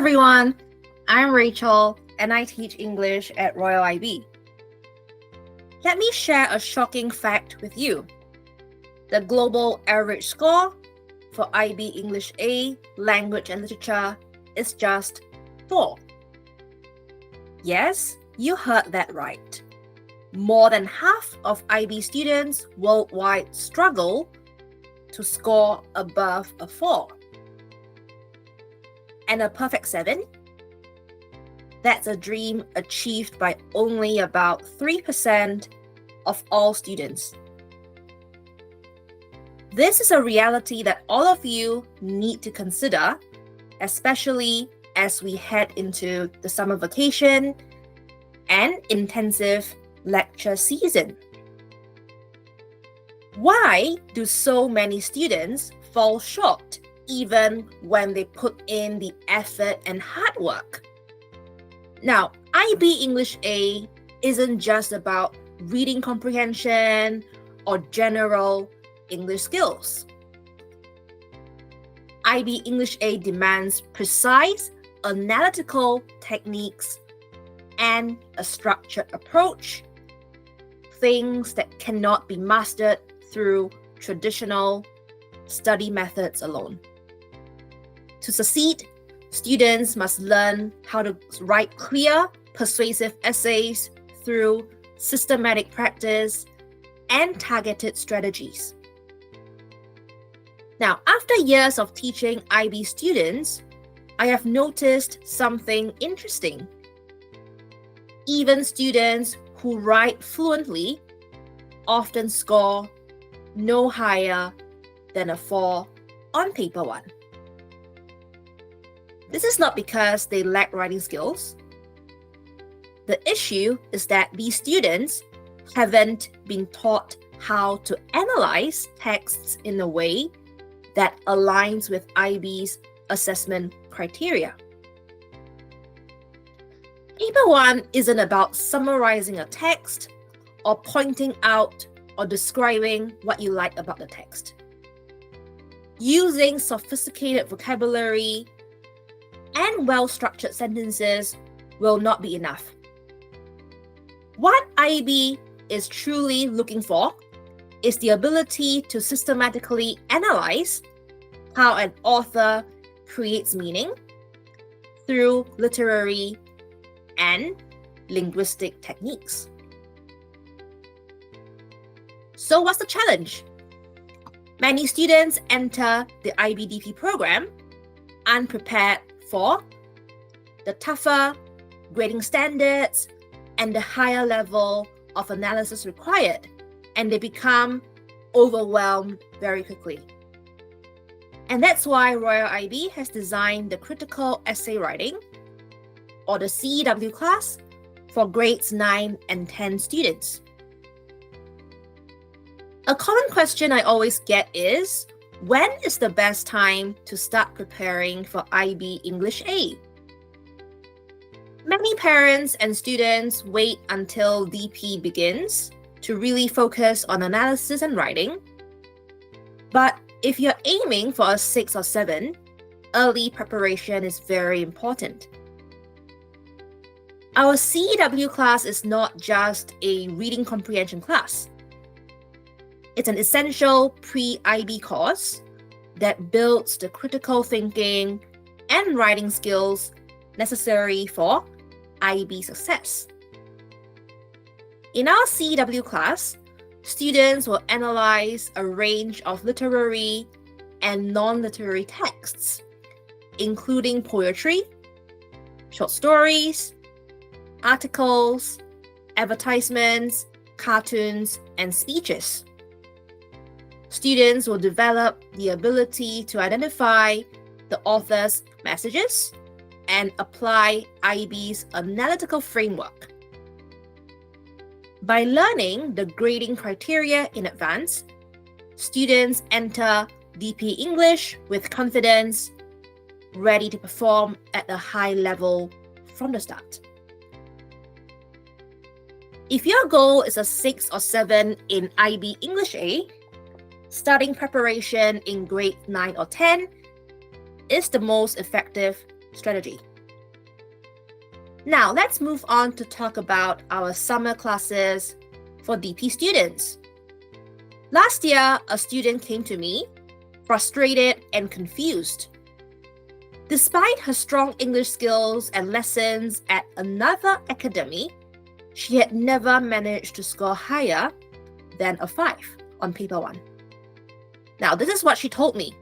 everyone, I'm Rachel and I teach English at Royal-IB. Let me share a shocking fact with you. The global average score for IB English A, Language and Literature is just 4. Yes, you heard that right. More than half of IB students worldwide struggle to score above a 4. And a perfect 7? That's a dream achieved by only about 3% of all students. This is a reality that all of you need to consider, especially as we head into the summer vacation and intensive lecture season. Why do so many students fall short even when they put in the effort and hard work? Now, IB English A isn't just about reading comprehension or general English skills. IB English A demands precise analytical techniques and a structured approach, things that cannot be mastered through traditional study methods alone. To succeed, students must learn how to write clear, persuasive essays through systematic practice and targeted strategies. Now, after years of teaching IB students, I have noticed something interesting. Even students who write fluently often score no higher than a 4 on paper 1. This is not because they lack writing skills. The issue is that these students haven't been taught how to analyze texts in a way that aligns with IB's assessment criteria. Paper 1 isn't about summarizing a text or pointing out or describing what you like about the text. Using sophisticated vocabulary and well-structured sentences will not be enough. What IB is truly looking for is the ability to systematically analyze how an author creates meaning through literary and linguistic techniques. So what's the challenge? Many students enter the IBDP program unprepared for the tougher grading standards and the higher level of analysis required, and they become overwhelmed very quickly. And that's why Royal-IB has designed the critical essay writing, or the CEW class, for grades 9 and 10 students. A common question I always get is, when is the best time to start preparing for IB English A? Many parents and students wait until DP begins to really focus on analysis and writing. But if you're aiming for a 6 or 7, early preparation is very important. Our CEW class is not just a reading comprehension class. It's an essential pre-IB course that builds the critical thinking and writing skills necessary for IB success. In our CEW class, students will analyze a range of literary and non-literary texts, including poetry, short stories, articles, advertisements, cartoons, and speeches. Students will develop the ability to identify the author's messages and apply IB's analytical framework. By learning the grading criteria in advance, students enter DP English with confidence, ready to perform at a high level from the start. If your goal is a 6 or 7 in IB English A, starting preparation in grade 9 or 10 is the most effective strategy. Now let's move on to talk about our summer classes for DP students. Last year, a student came to me, frustrated and confused. Despite her strong English skills and lessons at another academy, she had never managed to score higher than a 5 on paper 1. Now, this is what she told me.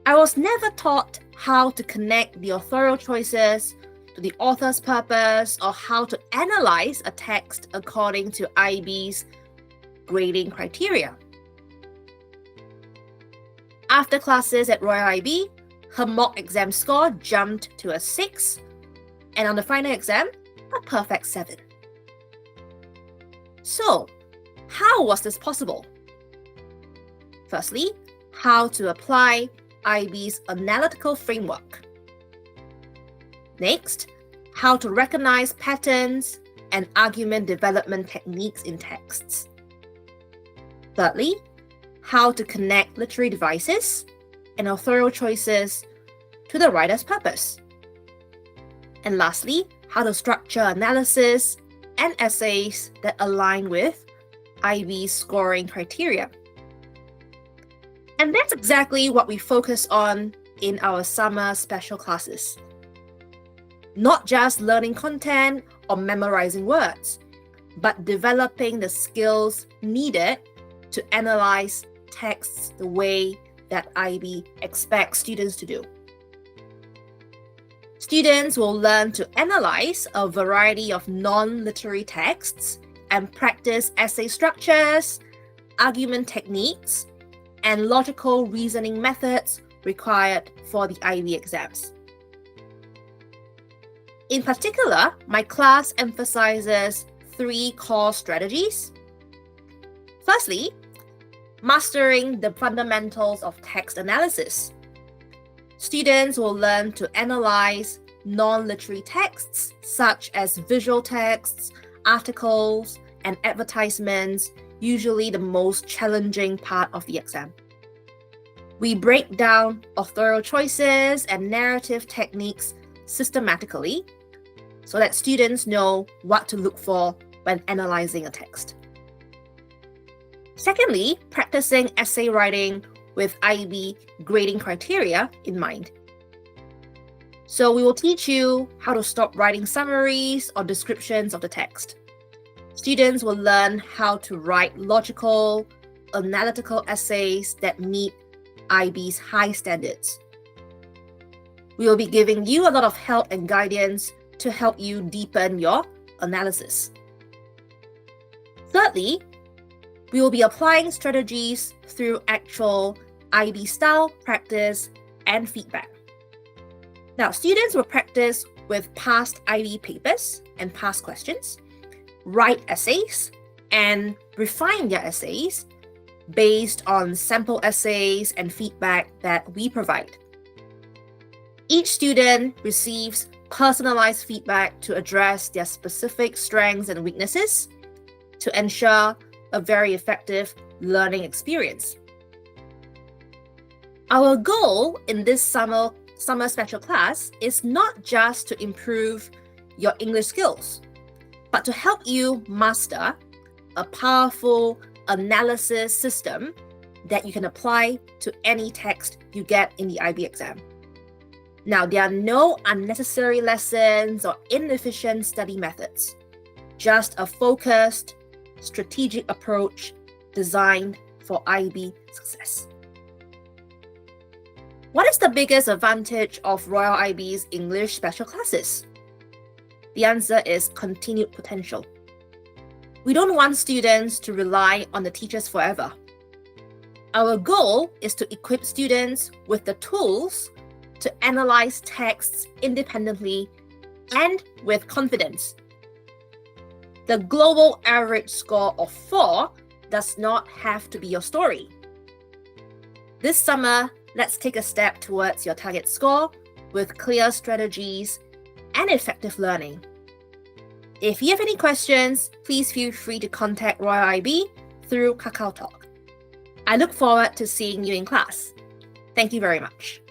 I was never taught how to connect the authorial choices to the author's purpose or how to analyze a text according to IB's grading criteria. After classes at royalAIB, her mock exam score jumped to a 6, and on the final exam, a perfect 7. So, how was this possible? Firstly, how to apply IB's analytical framework. Next, how to recognize patterns and argument development techniques in texts. Thirdly, how to connect literary devices and authorial choices to the writer's purpose. And lastly, how to structure analysis and essays that align with IB's scoring criteria. And that's exactly what we focus on in our summer special classes. Not just learning content or memorizing words, but developing the skills needed to analyze texts the way that IB expects students to do. Students will learn to analyze a variety of non-literary texts and practice essay structures, argument techniques, and logical reasoning methods required for the IB exams. In particular, my class emphasizes 3 core strategies. Firstly, mastering the fundamentals of text analysis. Students will learn to analyze non-literary texts such as visual texts, articles, and advertisements, usually the most challenging part of the exam. We break down authorial choices and narrative techniques systematically so that students know what to look for when analyzing a text. Secondly, practicing essay writing with IB grading criteria in mind. So we will teach you how to stop writing summaries or descriptions of the text. Students will learn how to write logical, analytical essays that meet IB's high standards. We will be giving you a lot of help and guidance to help you deepen your analysis. Thirdly, we will be applying strategies through actual IB style practice and feedback. Now, students will practice with past IB papers and past questions, write essays, and refine their essays based on sample essays and feedback that we provide. Each student receives personalized feedback to address their specific strengths and weaknesses to ensure a very effective learning experience. Our goal in this summer special class is not just to improve your English skills, but to help you master a powerful analysis system that you can apply to any text you get in the IB exam. Now, there are no unnecessary lessons or inefficient study methods, just a focused, strategic approach designed for IB success. What is the biggest advantage of royalAIB's English special classes? The answer is continued potential. We don't want students to rely on the teachers forever. Our goal is to equip students with the tools to analyze texts independently and with confidence. The global average score of 4 does not have to be your story. This summer, let's take a step towards your target score with clear strategies and effective learning. If you have any questions, please feel free to contact royalAIB through KakaoTalk. I look forward to seeing you in class. Thank you very much.